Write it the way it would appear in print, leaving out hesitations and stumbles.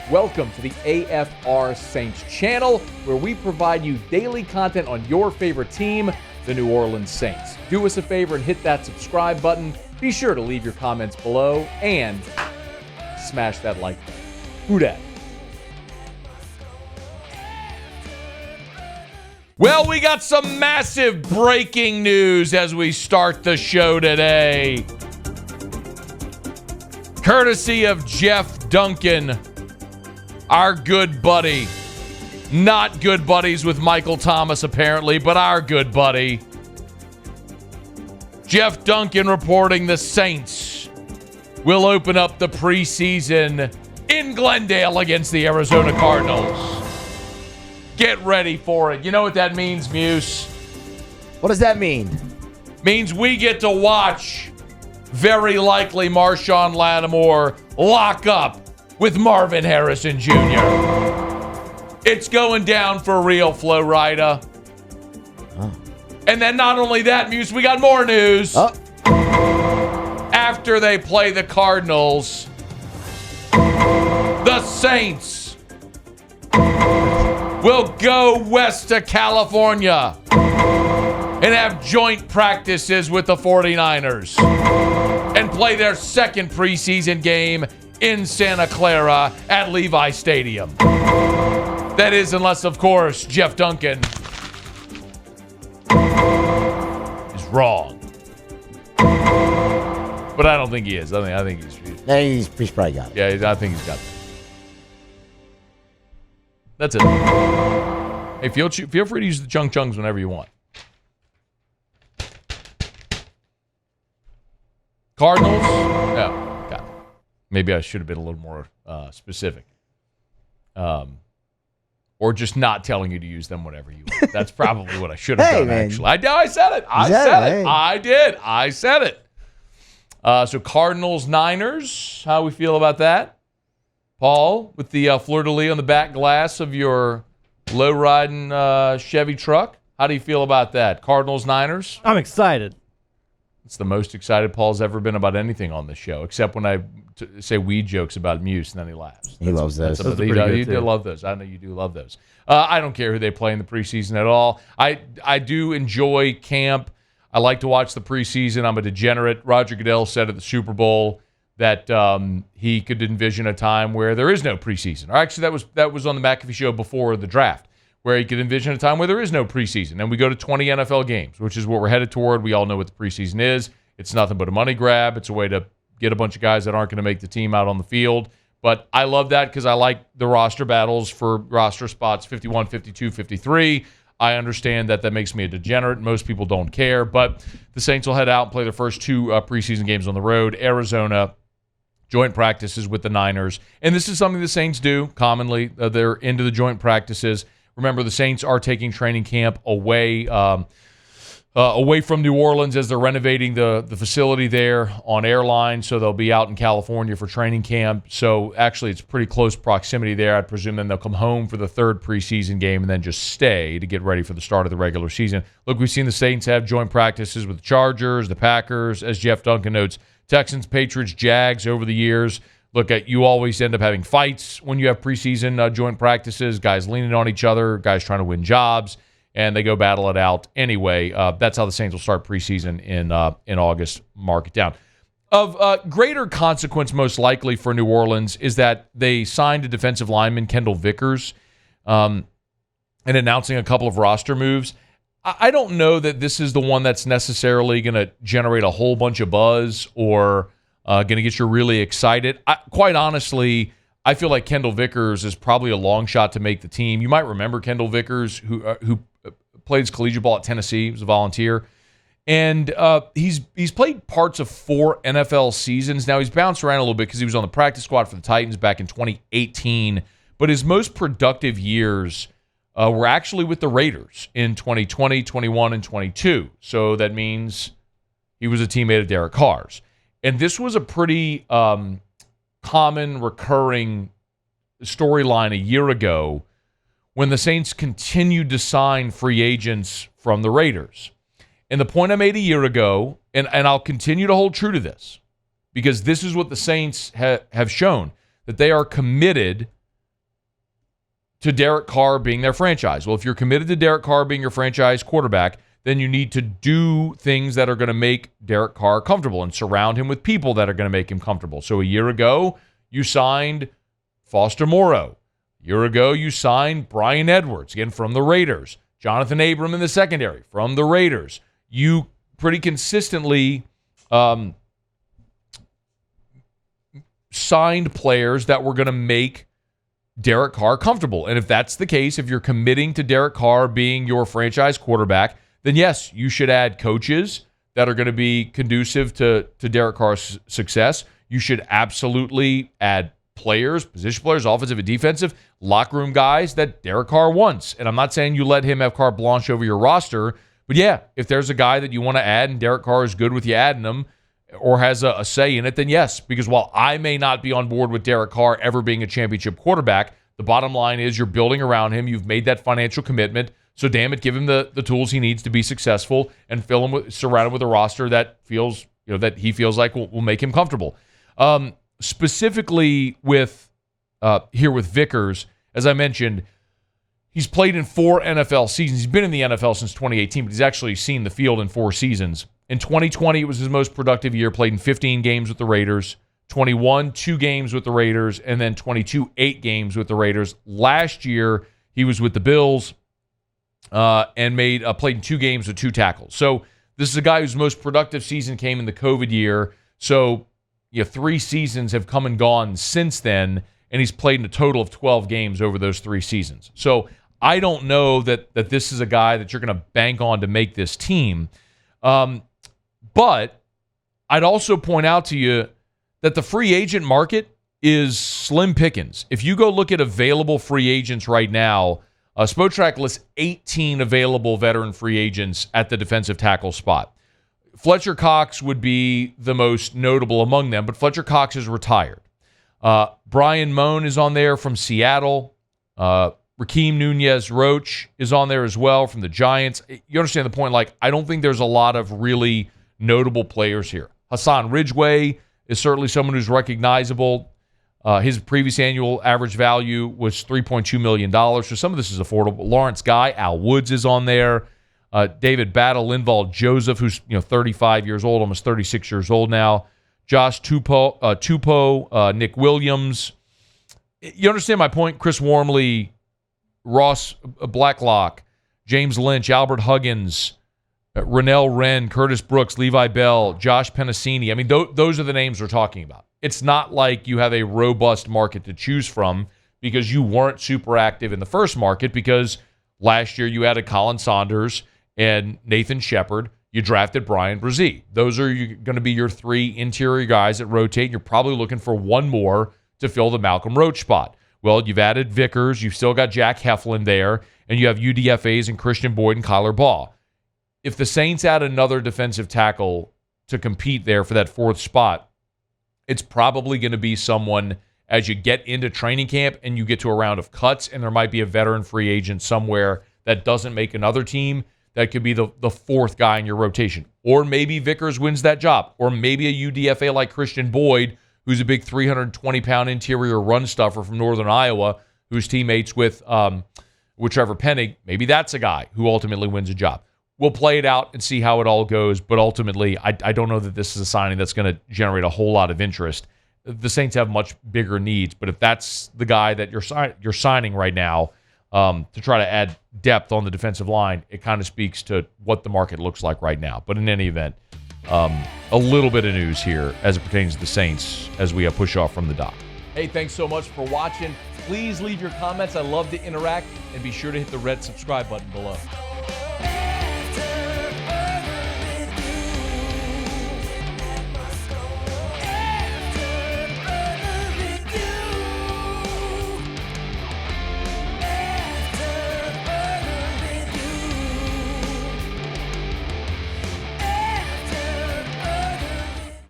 Welcome to the AFR Saints channel, where we provide you daily content on your favorite team, the New Orleans Saints. Do us a favor and hit that subscribe button. Be sure to leave your comments below and smash that like button. Who dat? Well, we got some massive breaking news as we start the show today. Courtesy of Jeff Duncan, our good buddy. Not good buddies with Michael Thomas, apparently, but our good buddy. Jeff Duncan reporting the Saints will open up the preseason in Glendale against the Arizona Cardinals. Get ready for it. You know what that means, Muse? What does that mean? Means we get to watch, very likely, Marshawn Lattimore lock up with Marvin Harrison Jr. It's going down for real, Flo Rida. Oh. And then not only that, Muse, we got more news. Oh. After they play the Cardinals, the Saints will go west to California and have joint practices with the 49ers and play their second preseason game in Santa Clara at Levi Stadium. That is, unless, of course, Jeff Duncan is wrong. But I don't think he is. I think he's probably got it. Yeah, I think he's got it. That's it. Hey, feel free to use the chung chungs whenever you want. Cardinals? Yeah, got it. Maybe I should have been a little more specific. Or just not telling you to use them whenever you want. That's probably what I should have done, man. actually. I said it. I said it. I did. I said it. So Cardinals, Niners, how we feel about that? Paul, with the fleur-de-lis on the back glass of your low-riding Chevy truck. How do you feel about that? Cardinals, Niners? I'm excited. It's the most excited Paul's ever been about anything on this show, except when I say weed jokes about Muse, and then he laughs. He loves those. You do love those. I know you do love those. I don't care who they play in the preseason at all. I do enjoy camp. I like to watch the preseason. I'm a degenerate. Roger Goodell said at the Super Bowl that he could envision a time where there is no preseason. Or actually, that was on the McAfee show before the draft, where he could envision a time where there is no preseason. And we go to 20 NFL games, which is what we're headed toward. We all know what the preseason is. It's nothing but a money grab. It's a way to get a bunch of guys that aren't going to make the team out on the field. But I love that because I like the roster battles for roster spots 51, 52, 53. I understand that makes me a degenerate. Most people don't care. But the Saints will head out and play their first two preseason games on the road. Arizona, joint practices with the Niners. And this is something the Saints do commonly. They're into the joint practices. Remember, the Saints are taking training camp away from New Orleans as they're renovating the facility there on airline. So they'll be out in California for training camp. So actually, it's pretty close proximity there. I'd presume then they'll come home for the third preseason game and then just stay to get ready for the start of the regular season. Look, we've seen the Saints have joint practices with the Chargers, the Packers, as Jeff Duncan notes, Texans, Patriots, Jags over the years. Look, you always end up having fights when you have preseason joint practices, guys leaning on each other, guys trying to win jobs, and they go battle it out anyway. That's how the Saints will start preseason in August. Mark it down. Of greater consequence, most likely for New Orleans, is that they signed a defensive lineman, Kendal Vickers, and announcing a couple of roster moves. I don't know that this is the one that's necessarily going to generate a whole bunch of buzz or going to get you really excited. Quite honestly, I feel like Kendal Vickers is probably a long shot to make the team. You might remember Kendal Vickers, who played his collegiate ball at Tennessee. He was a volunteer. And he's played parts of 4 NFL seasons. Now, he's bounced around a little bit because he was on the practice squad for the Titans back in 2018. But his most productive years were actually with the Raiders in 2020, 21, and 22. So that means he was a teammate of Derek Carr's. And this was a pretty common, recurring storyline a year ago when the Saints continued to sign free agents from the Raiders. And the point I made a year ago, and I'll continue to hold true to this, because this is what the Saints have shown, that they are committed to Derek Carr being their franchise. Well, if you're committed to Derek Carr being your franchise quarterback, then you need to do things that are going to make Derek Carr comfortable and surround him with people that are going to make him comfortable. So a year ago, you signed Foster Moreau. A year ago, you signed Brian Edwards, again, from the Raiders. Jonathan Abram in the secondary from the Raiders. You pretty consistently signed players that were going to make Derek Carr comfortable. And if that's the case, if you're committing to Derek Carr being your franchise quarterback, then yes, you should add coaches that are going to be conducive to Derek Carr's success. You should absolutely add players, position players, offensive and defensive, locker room guys that Derek Carr wants. And I'm not saying you let him have carte blanche over your roster, but yeah, if there's a guy that you want to add and Derek Carr is good with you adding him or has a say in it, then yes. Because while I may not be on board with Derek Carr ever being a championship quarterback, the bottom line is you're building around him. You've made that financial commitment. So damn it, give him the tools he needs to be successful and surround him with a roster that feels, that he feels like will make him comfortable. Specifically with here with Vickers, as I mentioned, he's played in 4 NFL seasons. He's been in the NFL since 2018, but he's actually seen the field in 4 seasons. In 2020, it was his most productive year, played in 15 games with the Raiders. 21, 2 games with the Raiders, and then 22, 8 games with the Raiders. Last year, he was with the Bills and played in 2 games with 2 tackles. So this is a guy whose most productive season came in the COVID year. So 3 seasons have come and gone since then, and he's played in a total of 12 games over those 3 seasons. So I don't know that this is a guy that you're going to bank on to make this team. But I'd also point out to you that the free agent market is slim pickings. If you go look at available free agents right now, Spotrac lists 18 available veteran free agents at the defensive tackle spot. Fletcher Cox would be the most notable among them, but Fletcher Cox is retired. Brian Moan is on there from Seattle. Rakeem Nunez-Roach is on there as well from the Giants. You understand the point? I don't think there's a lot of really notable players here. Hassan Ridgeway is certainly someone who's recognizable. His previous annual average value was $3.2 million, so some of this is affordable. Lawrence Guy, Al Woods is on there. David Battle, Linval Joseph, who's 35 years old, almost 36 years old now. Josh Tupou, Nick Williams. You understand my point? Chris Wormley, Ross Blacklock, James Lynch, Albert Huggins, Rennell Wren, Curtis Brooks, Levi Bell, Josh Penasini. I mean, those are the names we're talking about. It's not like you have a robust market to choose from because you weren't super active in the first market because last year you added Colin Saunders and Nathan Shepard. You drafted Brian Brzee. Those are going to be your 3 interior guys that rotate. You're probably looking for one more to fill the Malcolm Roach spot. Well, you've added Vickers. You've still got Jack Heflin there. And you have UDFAs and Christian Boyd and Kyler Baugh. If the Saints add another defensive tackle to compete there for that 4th spot, it's probably going to be someone as you get into training camp and you get to a round of cuts and there might be a veteran free agent somewhere that doesn't make another team. That could be the 4th guy in your rotation. Or maybe Vickers wins that job. Or maybe a UDFA like Christian Boyd, who's a big 320-pound interior run stuffer from Northern Iowa, who's teammates with Trevor Penning. Maybe that's a guy who ultimately wins a job. We'll play it out and see how it all goes, but ultimately, I don't know that this is a signing that's going to generate a whole lot of interest. The Saints have much bigger needs, but if that's the guy that you're signing right now to try to add depth on the defensive line, it kind of speaks to what the market looks like right now. But in any event, a little bit of news here as it pertains to the Saints as we push off from the dock. Hey, thanks so much for watching. Please leave your comments. I love to interact, and be sure to hit the red subscribe button below.